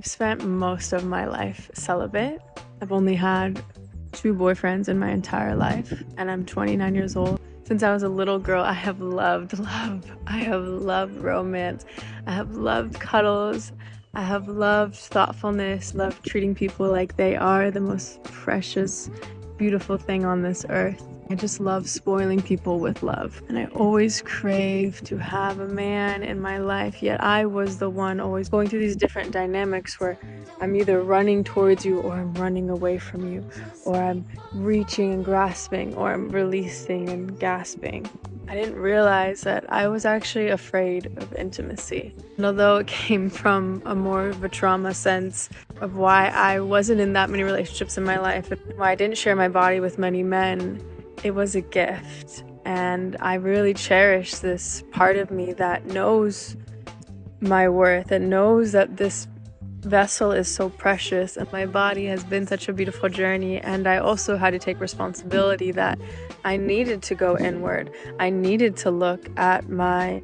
I've spent most of my life celibate. I've only had 2 boyfriends in my entire life, and I'm 29 years old. Since I was a little girl, I have loved love. I have loved romance. I have loved cuddles. I have loved thoughtfulness, loved treating people like they are the most precious, beautiful thing on this earth. I just love spoiling people with love. And I always crave to have a man in my life, yet I was the one always going through these different dynamics where I'm either running towards you or I'm running away from you, or I'm reaching and grasping, or I'm releasing and gasping. I didn't realize that I was actually afraid of intimacy. And although it came from a more of a trauma sense of why I wasn't in that many relationships in my life, and why I didn't share my body with many men, it was a gift. And I really cherish this part of me that knows my worth and knows that this vessel is so precious, and my body has been such a beautiful journey. And I also had to take responsibility that I needed to go inward. I needed to look at my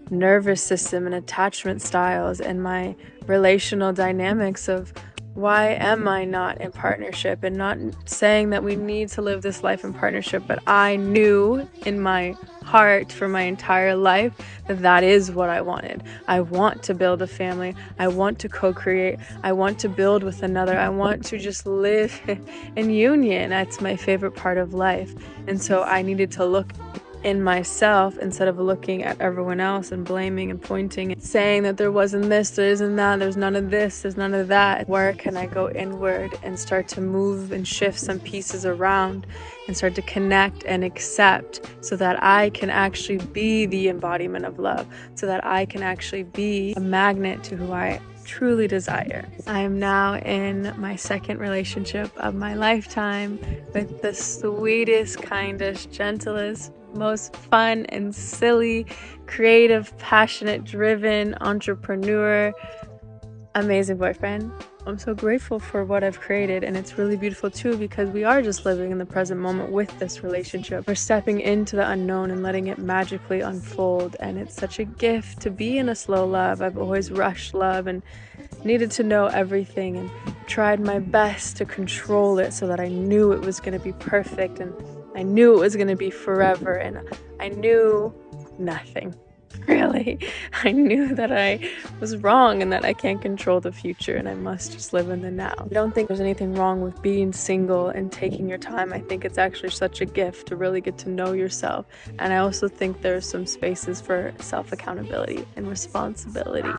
nervous system and attachment styles and my relational dynamics of why am I not in partnership, and not saying that we need to live this life in partnership, but I knew in my heart for my entire life that that is what I wanted. I want to build a family. I want to co-create. I want to build with another. I want to just live in union. That's my favorite part of life. And so I needed to look in myself instead of looking at everyone else and blaming and pointing and saying that there wasn't this, there isn't that, there's none of this, there's none of that. Where can I go inward and start to move and shift some pieces around and start to connect and accept, so that I can actually be the embodiment of love, so that I can actually be a magnet to who I truly desire. I am now in my second relationship of my lifetime with the sweetest, kindest, gentlest, most fun and silly, creative, passionate, driven entrepreneur, amazing boyfriend. I'm so grateful for what I've created, and it's really beautiful too, because we are just living in the present moment with this relationship. We're stepping into the unknown and letting it magically unfold, and it's such a gift to be in a slow love. I've always rushed love and needed to know everything and tried my best to control it so that I knew it was going to be perfect, and I knew it was going to be forever, and I knew nothing. Really, I knew that I was wrong and that I can't control the future, and I must just live in the now. I don't think there's anything wrong with being single and taking your time. I think it's actually such a gift to really get to know yourself. And I also think there's some spaces for self-accountability and responsibility.